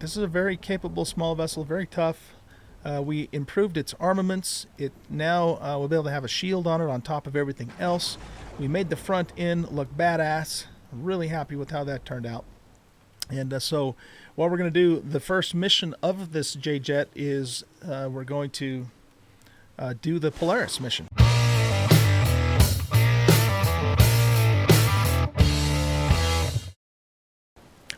This is a very capable small vessel, very tough. We improved its armaments. It now will be able to have a shield on it on top of everything else. We made the front end look badass. I'm really happy with how that turned out. And so what we're going to do, the first mission of this J-Jet is we're going to do the Polaris mission.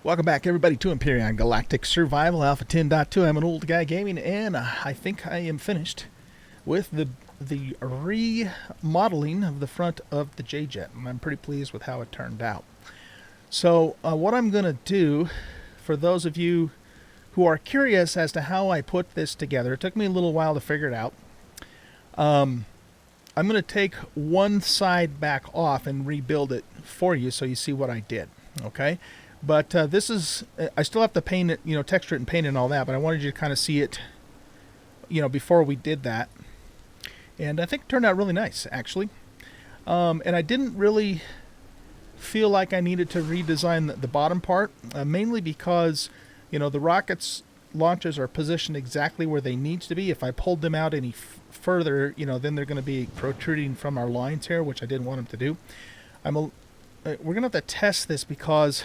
Welcome back, everybody, to Empyrion Galactic Survival Alpha 10.2. I'm an old guy gaming, and I think I am finished with the remodeling of the front of the J-Jet, and I'm pretty pleased with how it turned out. So what I'm going to do, for those of you who are curious as to how I put this together, it took me a little while to figure it out. I'm going to take one side back off and rebuild it for you so you see what I did, okay? But this is, I still have to paint it, texture it and paint it and all that, but I wanted you to kind of see it, before we did that. And I think it turned out really nice, actually. And I didn't really feel like I needed to redesign the bottom part, mainly because, the rockets launches are positioned exactly where they need to be. If I pulled them out any further, then they're going to be protruding from our lines here, which I didn't want them to do. We're going to have to test this because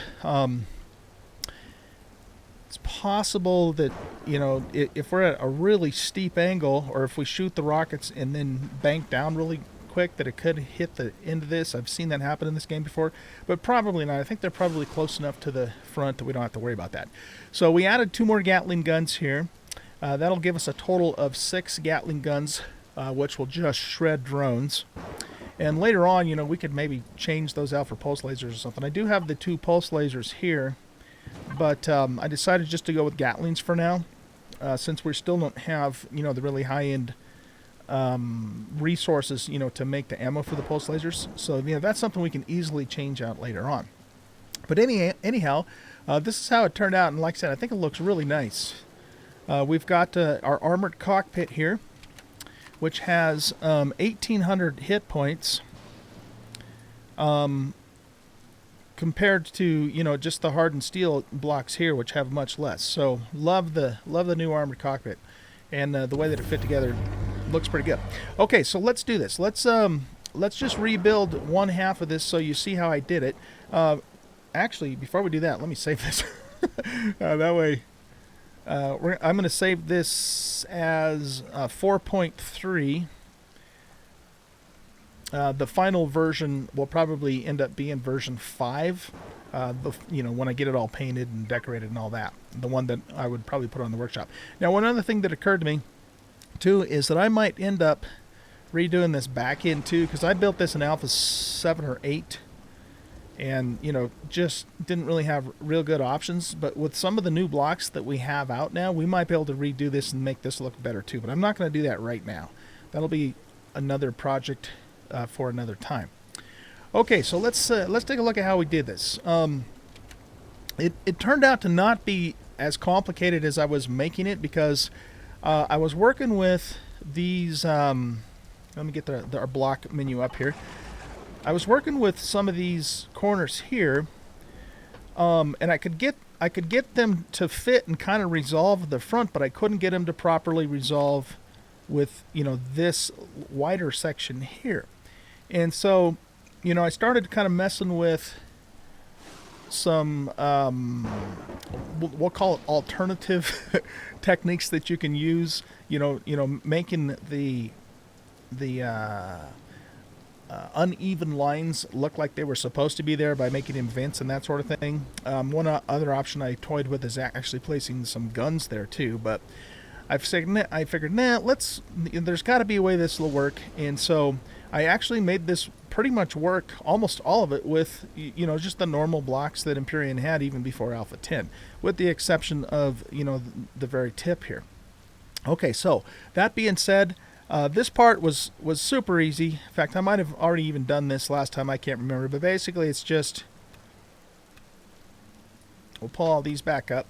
it's possible that, if we're at a really steep angle, or if we shoot the rockets and then bank down really quick, that it could hit the end of this. I've seen that happen in this game before, but probably not. I think they're probably close enough to the front that we don't have to worry about that. So we added 2 more Gatling guns here. That'll give us a total of 6 Gatling guns, which will just shred drones. And later on, we could maybe change those out for pulse lasers or something. I do have the 2 pulse lasers here, but I decided just to go with Gatlings for now, since we still don't have, the really high-end resources, to make the ammo for the pulse lasers. So, that's something we can easily change out later on. But anyhow, this is how it turned out. And like I said, I think it looks really nice. We've got our armored cockpit here, which has 1,800 hit points, compared to just the hardened steel blocks here, which have much less. So love the new armored cockpit, and the way that it fit together looks pretty good. Okay, so let's do this. Let's just rebuild one half of this so you see how I did it. Actually, before we do that, let me save this. That way. I'm going to save this as 4.3. The final version will probably end up being version 5. When I get it all painted and decorated and all that. The one that I would probably put on the workshop. Now, one other thing that occurred to me, too, is that I might end up redoing this back end, too, because I built this in Alpha 7 or 8. And, just didn't really have real good options. But with some of the new blocks that we have out now, we might be able to redo this and make this look better too. But I'm not going to do that right now. That'll be another project for another time. Okay, so let's take a look at how we did this. It turned out to not be as complicated as I was making it, because I was working with these... let me get our block menu up here. I was working with some of these corners here, and I could get them to fit and kind of resolve the front, but I couldn't get them to properly resolve with this wider section here. And so I started kind of messing with some we'll call it alternative techniques that you can use. Making the uneven lines look like they were supposed to be there by making them vents and that sort of thing. One other option I toyed with is actually placing some guns there too, but I figured, there's got to be a way this will work. And so I actually made this pretty much work, almost all of it, with just the normal blocks that Empyrion had even before Alpha 10, with the exception of the very tip here. Okay, so that being said, this part was super easy. In fact, I might have already even done this last time. I can't remember. But basically, it's just... We'll pull all these back up.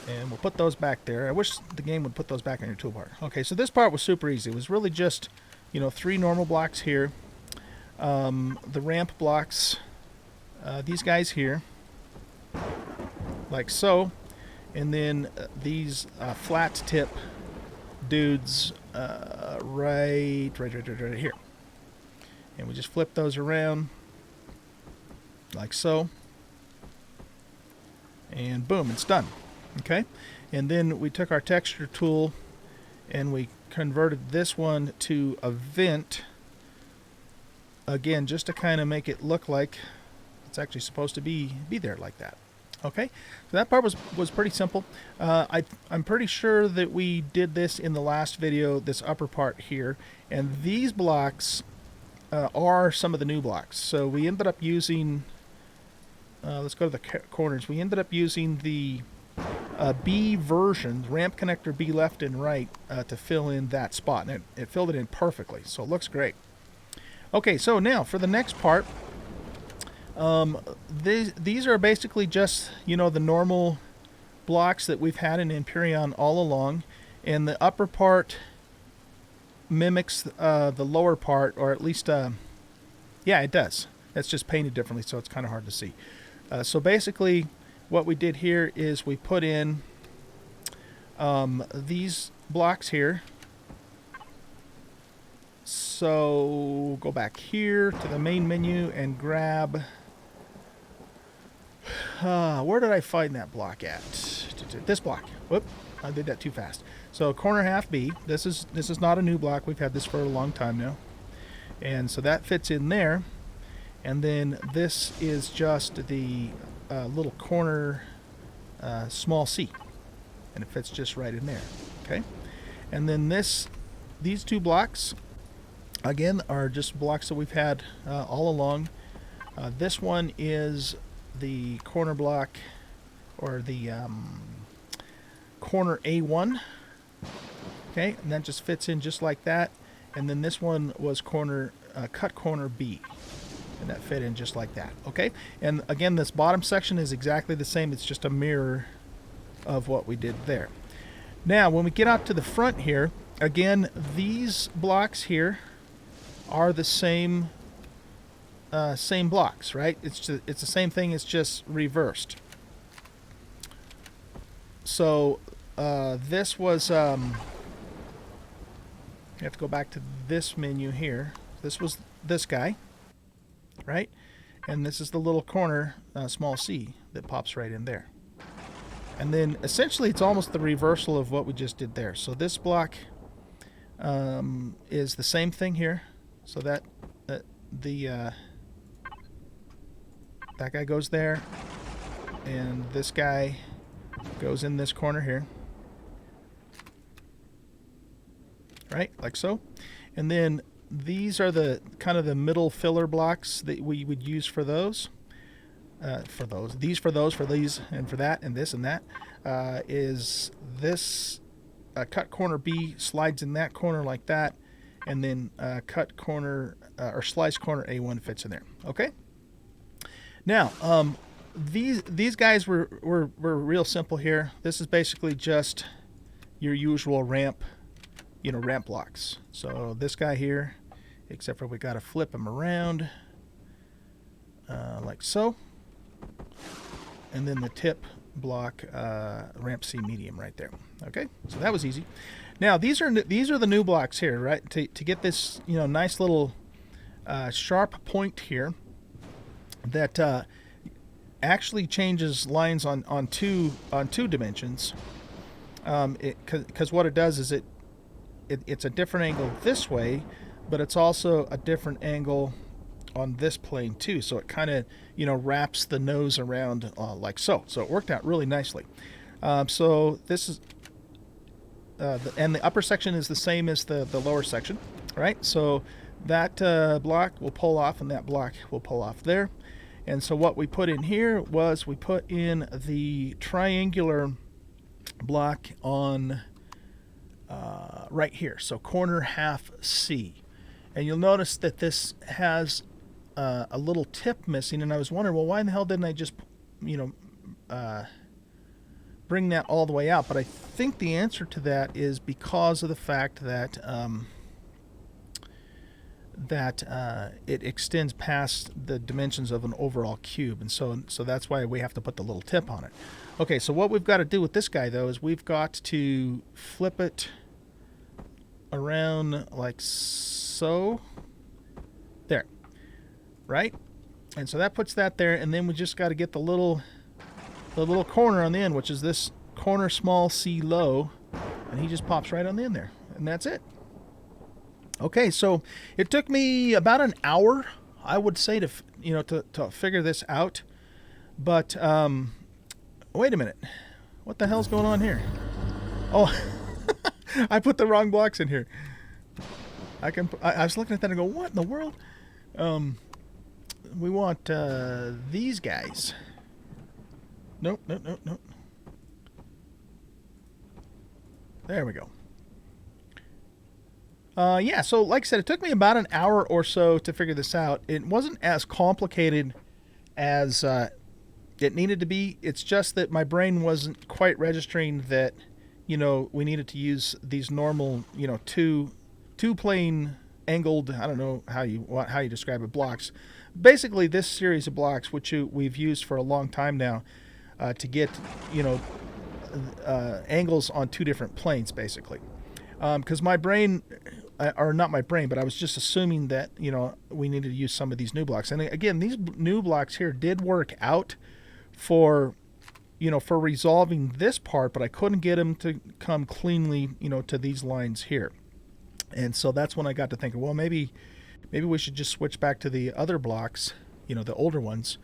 And we'll put those back there. I wish the game would put those back on your toolbar. Okay, so this part was super easy. It was really just, 3 normal blocks here. The ramp blocks, these guys here. like so. And then these flat tip dudes right here. And we just flip those around like so. And boom, it's done. Okay? And then we took our texture tool and we converted this one to a vent. Again, just to kind of make it look like it's actually supposed to be there like that. Okay, so that part was pretty simple. I'm pretty sure that we did this in the last video, this upper part here, and these blocks are some of the new blocks. So we ended up using, let's go to the corners, we ended up using the B version, ramp connector B left and right, to fill in that spot, and it filled it in perfectly, so it looks great. Okay, so now for the next part, these are basically just, you know, the normal blocks that we've had in Empyrion all along, and the upper part mimics the lower part, or at least, yeah, it does. It's just painted differently, so it's kind of hard to see. So basically, what we did here is we put in these blocks here. So go back here to the main menu and grab, where did I find that block at? This block. Whoop, I did that too fast. So corner half B. This is not a new block. We've had this for a long time now. And so that fits in there. And then this is just the little corner small c. And it fits just right in there. Okay. And then these two blocks, again, are just blocks that we've had all along. This one is the corner block, or the corner A1. Okay, and that just fits in just like that. And then this one was cut corner B, and that fit in just like that. Okay, and again, this bottom section is exactly the same. It's just a mirror of what we did there. Now, when we get out to the front here, again, these blocks here are the same blocks, right? It's the same thing. It's just reversed. So this was, you have to go back to this menu here. This was this guy, right? And this is the little corner small c that pops right in there. And then essentially it's almost the reversal of what we just did there. So this block is the same thing here. So that guy goes there, and this guy goes in this corner here, right, like so. And then these are the kind of the middle filler blocks that we would use for those. For these, and for that, and this and that. Is this cut corner B slides in that corner like that, and then cut corner or slice corner A1 fits in there. Okay. Now, these guys were real simple here. This is basically just your usual ramp, ramp blocks. So this guy here, except for we got to flip him around like so, and then the tip block, ramp C medium right there. Okay, so that was easy. Now these are the new blocks here, right? To get this nice little sharp point here that actually changes lines on two dimensions. Because what it does is it's a different angle this way, but it's also a different angle on this plane too. So it kind of wraps the nose around like so. So it worked out really nicely. So this is and the upper section is the same as the lower section, right? So that block will pull off, and that block will pull off there. And so what we put in here was we put in the triangular block on right here, so corner half C. And you'll notice that this has a little tip missing, and I was wondering, well, why in the hell didn't I just bring that all the way out? But I think the answer to that is because of the fact that it extends past the dimensions of an overall cube, and so that's why we have to put the little tip on it. Okay, so what we've got to do with this guy, though, is we've got to flip it around like so. There. Right? And so that puts that there, and then we just got to get the little corner on the end, which is this corner small C low, and he just pops right on the end there. And that's it. Okay, so it took me about an hour, I would say, to figure this out. But wait a minute, what the hell's going on here? Oh, I put the wrong blocks in here. I was looking at that and go, what in the world? We want these guys. Nope. There we go. Yeah, so like I said, it took me about an hour or so to figure this out. It wasn't as complicated as it needed to be. It's just that my brain wasn't quite registering that, we needed to use these normal, two plane angled, I don't know how you describe it, blocks. Basically, this series of blocks, which we've used for a long time now, to get, angles on two different planes, basically. Because my brain, or not my brain, but I was just assuming that, we needed to use some of these new blocks. And again, these new blocks here did work out for resolving this part, but I couldn't get them to come cleanly, to these lines here. And so that's when I got to thinking, well, maybe we should just switch back to the other blocks, the older ones,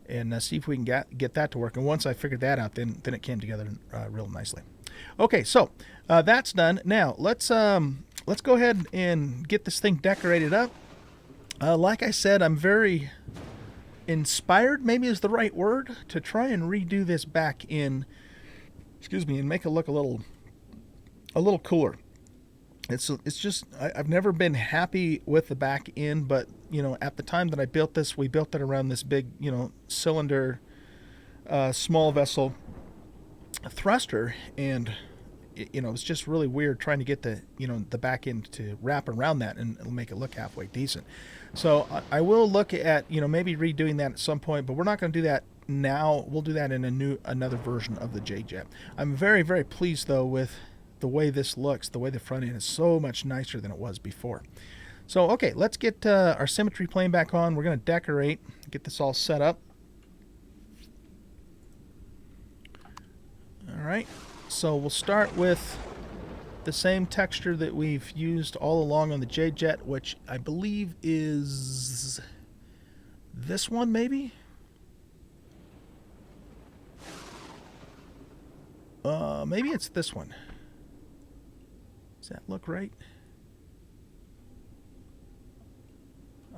and see if we can get that to work. And once I figured that out, then it came together real nicely. Okay, so that's done. Now let's go ahead and get this thing decorated up. Like I said, I'm very inspired, maybe is the right word, to try and redo this back in, and make it look a little cooler. It's just I've never been happy with the back end, but at the time that I built this, we built it around this big cylinder small vessel thruster, and it was just really weird trying to get the the back end to wrap around that and make it look halfway decent. So I will look at maybe redoing that at some point, but we're not going to do that now. We'll do that in another version of the J-Jet. I'm very, very pleased though with the way this looks. The way the front end is so much nicer than it was before. So okay, let's get our symmetry plane back on. We're going to decorate, get this all set up. All right, so we'll start with the same texture that we've used all along on the J-Jet, which I believe is this one, maybe? Maybe it's this one. Does that look right?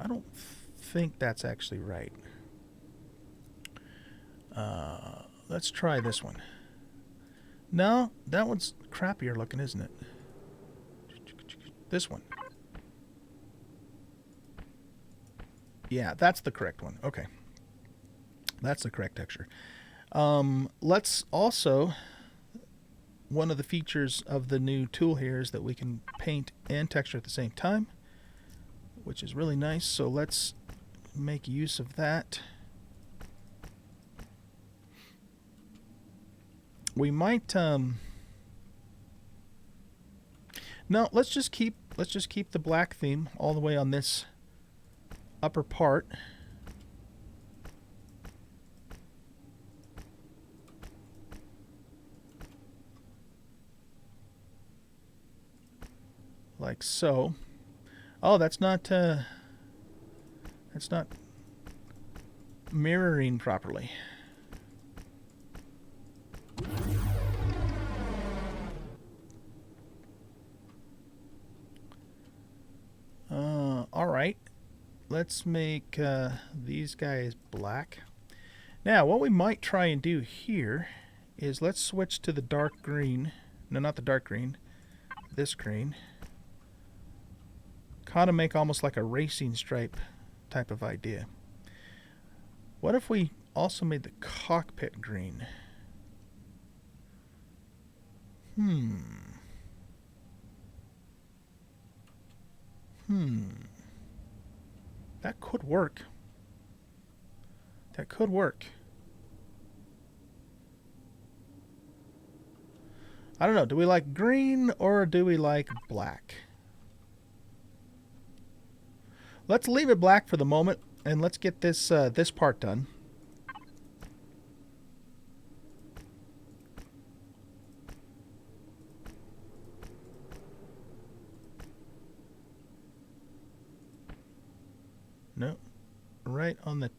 I don't think that's actually right. Let's try this one. No, that one's crappier looking, isn't it? This one. Yeah, that's the correct one. Okay. That's the correct texture. Let's also, one of the features of the new tool here is that we can paint and texture at the same time, which is really nice. So let's make use of that. We might no, let's just keep the black theme all the way on this upper part. Like so. Oh, that's not mirroring properly. All right, let's make these guys black. Now, what we might try and do here is let's switch to the dark green. No, not the dark green. This green. Kind of make almost like a racing stripe type of idea. What if we also made the cockpit green? That could work. That could work. I don't know. Do we like green or do we like black? Let's leave it black for the moment, and let's get this this part done. No, right on the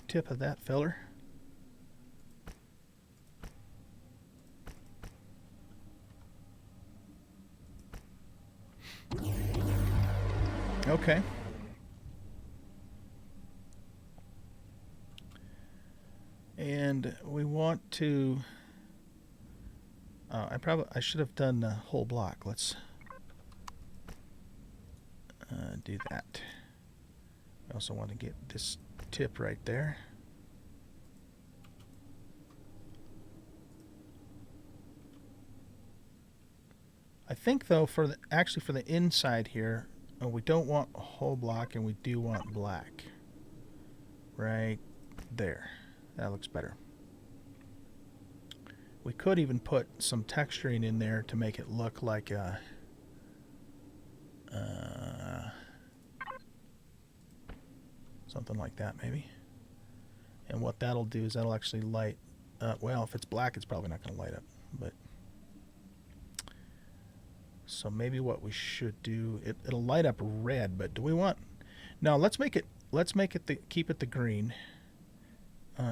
tip of that filler. Okay. And we want to I should have done the whole block. Let's do that. I also want to get this tip right there. I think though for the actually for the inside here, we don't want a whole block and we do want black. Right there. That looks better. We could even put some texturing in there to make it look like a something like that maybe. And what that'll do is that'll actually light up. Well, if it's black, it's probably not going to light up. But so maybe what we should do, it'll light up red. But do we want? No, let's make it keep it the green.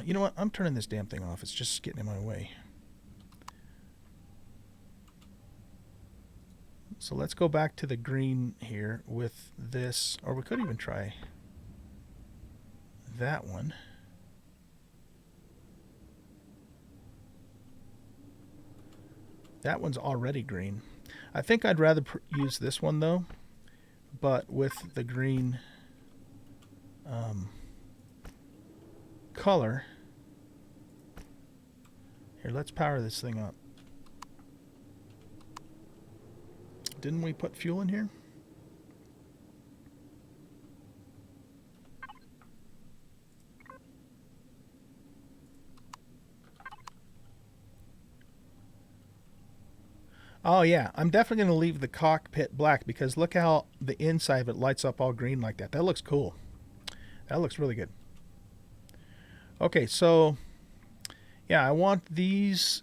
You know what? I'm turning this damn thing off. It's just getting in my way. So let's go back to the green here with this, or we could even try that one. That one's already green. I think I'd rather use this one though, but with the green color. Here, let's power this thing up. Didn't we put fuel in here? Oh yeah, I'm definitely going to leave the cockpit black because look how the inside of it lights up all green like that. That looks cool. That looks really good. Okay, so yeah, I want this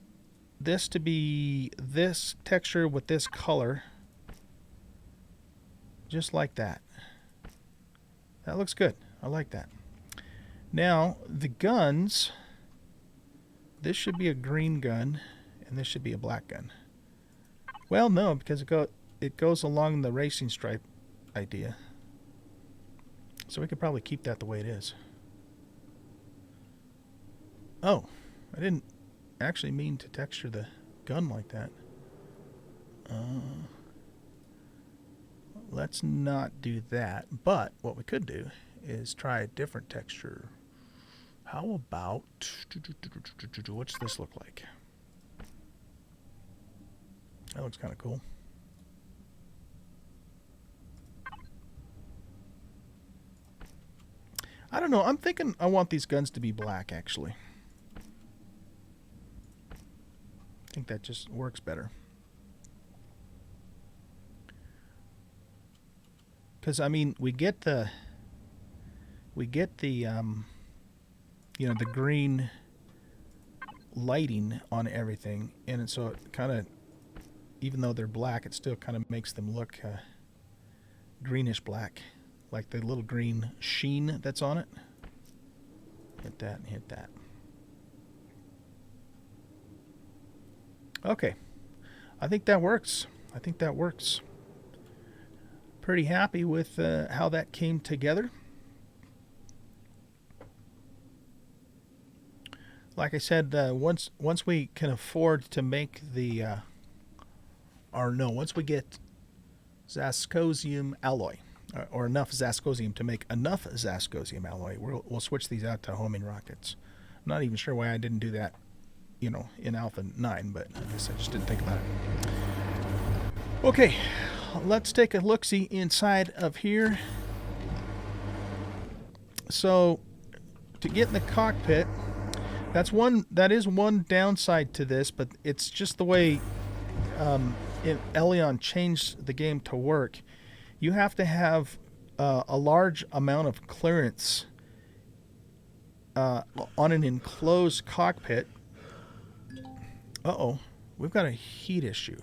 to be this texture with this color. Just like that. That looks good. I like that. Now, the guns, this should be a green gun and this should be a black gun. Well, no, because it goes along the racing stripe idea. So we could probably keep that the way it is. Oh, I didn't actually mean to texture the gun like that. Let's not do that. But what we could do is try a different texture. How about... What's this look like? That looks kind of cool. I don't know. I'm thinking I want these guns to be black, actually. I think that just works better. Because, I mean, we get the you know, the green lighting on everything. And so it kind of, even though they're black, it still kind of makes them look greenish black. Like the little green sheen that's on it. Hit that and hit that. Okay. I think that works. I think that works. Pretty happy with how that came together. Like I said, once we can afford to make the... once we get Zascosium alloy, or enough Zascosium to make enough Zascosium alloy, we'll switch these out to homing rockets. I'm not even sure why I didn't do that, you know, in Alpha 9, but I guess I just didn't think about it. Okay, let's take a look-see inside of here. So, to get in the cockpit, that is one downside to this, but it's just the way Elion changed the game to work, you have to have a large amount of clearance on an enclosed cockpit. Uh-oh, we've got a heat issue.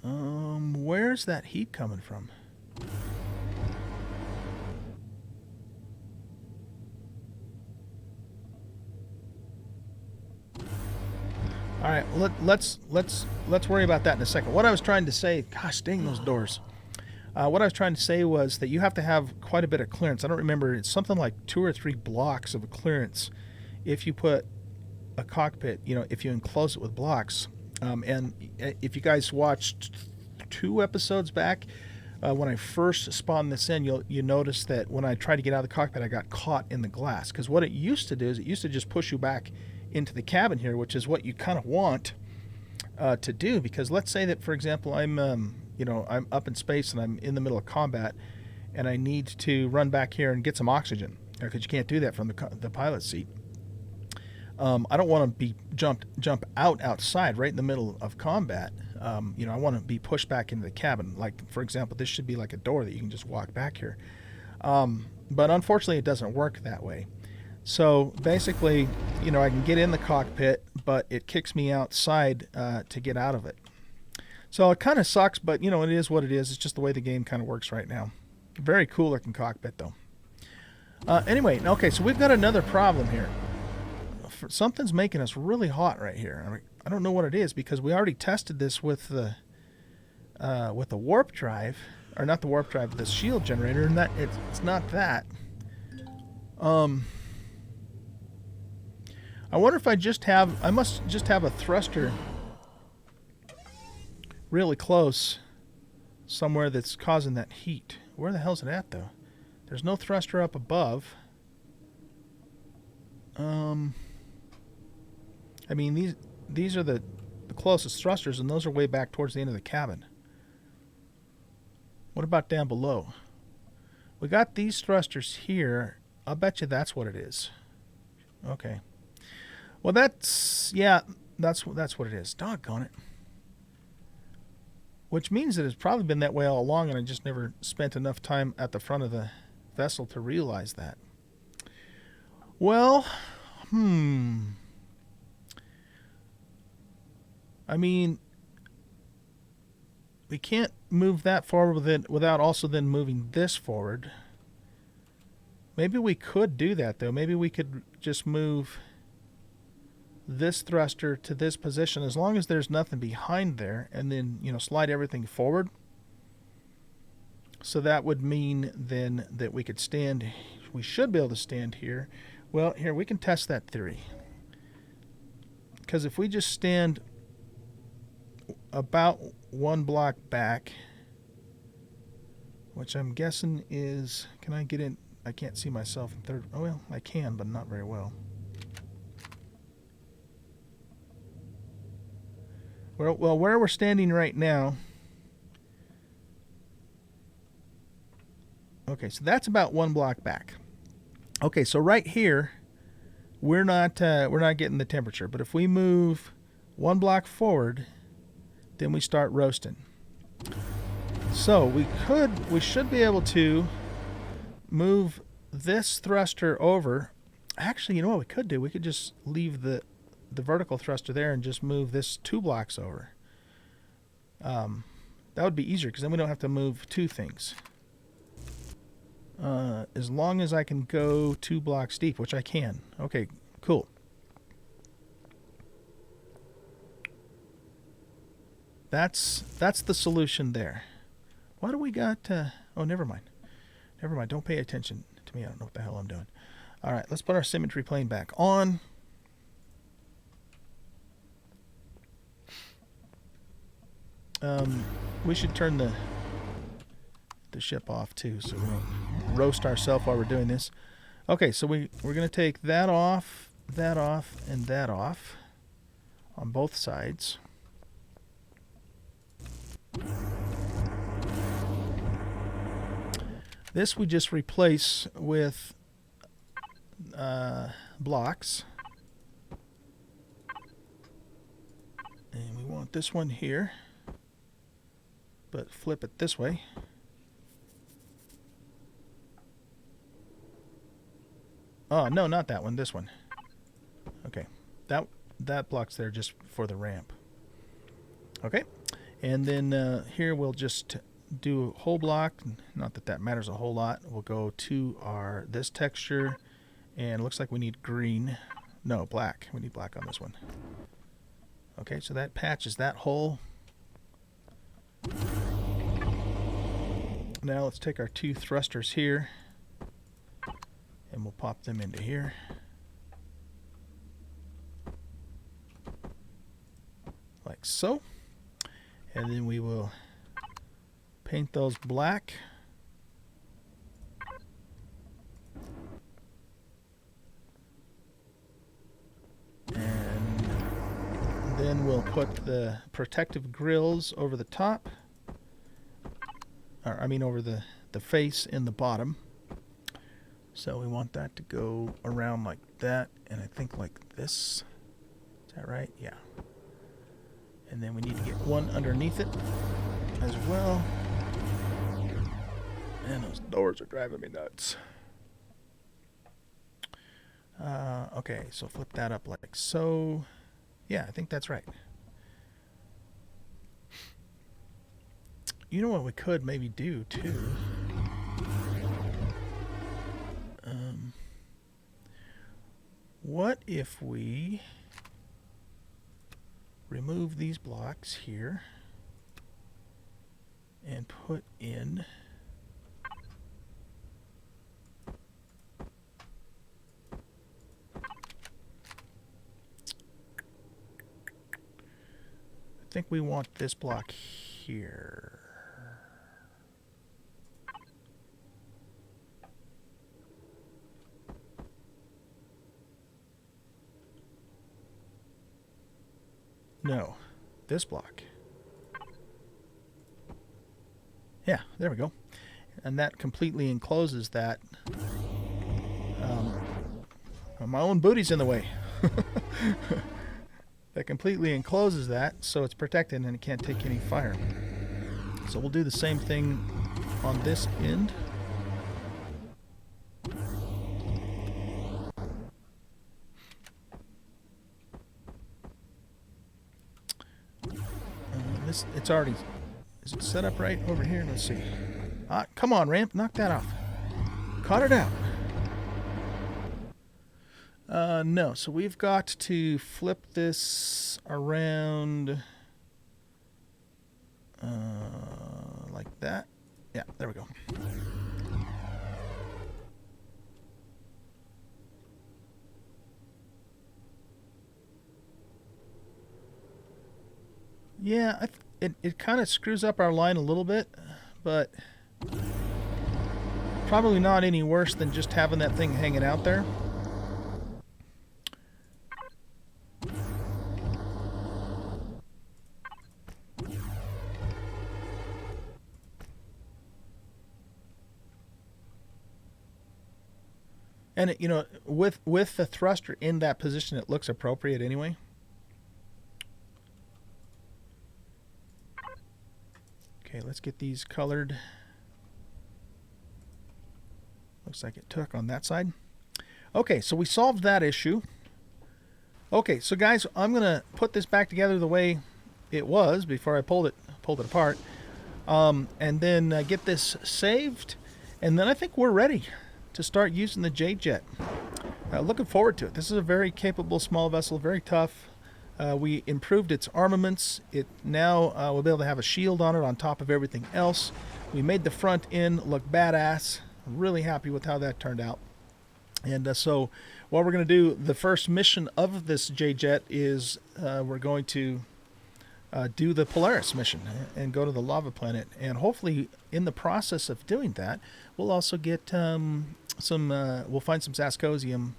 Where's that heat coming from? All right, let's worry about that in a second. What I was trying to say, gosh dang those doors. What I was trying to say was that you have to have quite a bit of clearance. I don't remember, it's something like 2 or 3 blocks of clearance if you put a cockpit, if you enclose it with blocks. And if you guys watched 2 episodes back, when I first spawned this in, you notice that when I tried to get out of the cockpit, I got caught in the glass. Because what it used to do is it used to just push you back into the cabin here, which is what you kind of want to do. Because let's say that, for example, I'm up in space and I'm in the middle of combat, and I need to run back here and get some oxygen, because you can't do that from the pilot's seat. I don't want to be jump out outside right in the middle of combat. I want to be pushed back into the cabin. Like, for example, this should be like a door that you can just walk back here. But unfortunately, it doesn't work that way. So basically, I can get in the cockpit, but it kicks me outside to get out of it. So it kind of sucks, but it is what it is. It's just the way the game kind of works right now. Very cool looking cockpit though. Anyway, okay, so we've got another problem here. Something's making us really hot right here. I don't know what it is, because we already tested this with the warp drive, or not the warp drive, the shield generator, and that it's not that. I wonder if I must just have a thruster really close somewhere that's causing that heat. Where the hell's it at though? There's no thruster up above. I mean, these are the closest thrusters, and those are way back towards the end of the cabin. What about down below? We got these thrusters here. I'll bet you that's what it is. Okay. Well, that's what it is. Doggone it. Which means that it's probably been that way all along, and I just never spent enough time at the front of the vessel to realize that. Well, I mean, we can't move that forward without also then moving this forward. Maybe we could do that, though. Maybe we could just move this thruster to this position, as long as there's nothing behind there, and then, slide everything forward. So that would mean then that we should be able to stand here. Well, here, we can test that theory. Because if we just stand about 1 block back, which I'm guessing is, can I get in? I can't see myself in third. Oh, well, I can, but not very well. Well, where we're standing right now. Okay, so that's about 1 block back. Okay, so right here, we're not getting the temperature. But if we move 1 block forward, then we start roasting. So we should be able to move this thruster over. Actually, you know what we could do? We could just leave the vertical thruster there and just move this 2 blocks over. That would be easier, because then we don't have to move 2 things. As long as I can go 2 blocks deep, which I can. Okay, cool. That's the solution there. Why do we got... oh, never mind. Never mind. Don't pay attention to me. I don't know what the hell I'm doing. All right, let's put our symmetry plane back on. We should turn the ship off too, so we don't roast ourselves while we're doing this. Okay, so we're going to take that off, and that off on both sides. This we just replace with blocks. want this one here, but flip it this way. Oh, no, not that one, this one. Okay, that block's there just for the ramp. Okay, and then here we'll just do a whole block. Not that that matters a whole lot. We'll go to this texture, and it looks like we need green. No, black. We need black on this one. Okay, so that patches that hole. Now let's take our two thrusters here, and we'll pop them into here. Like so. And then we will paint those black. And then we'll put the protective grills over the top. Or, I mean over the face in the bottom. So we want that to go around like that, and I think like this. Is that right? Yeah. And then we need to get one underneath it as well. And those doors are driving me nuts. Okay, so flip that up like so. Yeah, I think that's right. You know what we could maybe do too? What if we remove these blocks here and put in I think we want this block here. No, this block. Yeah, there we go. And that completely encloses that. My own booty's in the way. That completely encloses that, so it's protected and it can't take any fire. So we'll do the same thing on this end. It's already, is it set up right over here? Let's see. Come on, ramp, knock that off. Cut it out. No, so we've got to flip this around like that. Yeah, there we go. Yeah, it kind of screws up our line a little bit, but probably not any worse than just having that thing hanging out there. And you know, with the thruster in that position, it looks appropriate anyway. Okay, let's get these colored. Looks like it took on that side. Okay, so we solved that issue. Okay, so guys, I'm gonna put this back together the way it was before I pulled it apart, and then get this saved, and then I think we're ready to start using the J-Jet. Looking forward to it. This is a very capable small vessel, very tough. We improved its armaments. It now we'll be able to have a shield on it on top of everything else. We made the front end look badass. I'm really happy with how that turned out. And so what we're going to do, the first mission of this J-Jet is we're going to do the Polaris mission and go to the lava planet. And hopefully in the process of doing that, we'll also get we'll find some Zascosium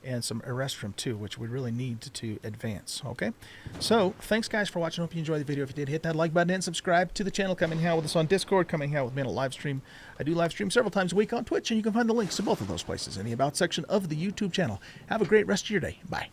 and some Erestrium too, which we really need to advance. Okay, so thanks guys for watching. Hope you enjoyed the video. If you did, hit that like button and subscribe to the channel. Come and hang out with us on Discord. Come and hang out with me on a live stream. I do live stream several times a week on Twitch, and you can find the links to both of those places in the About section of the YouTube channel. Have a great rest of your day. Bye.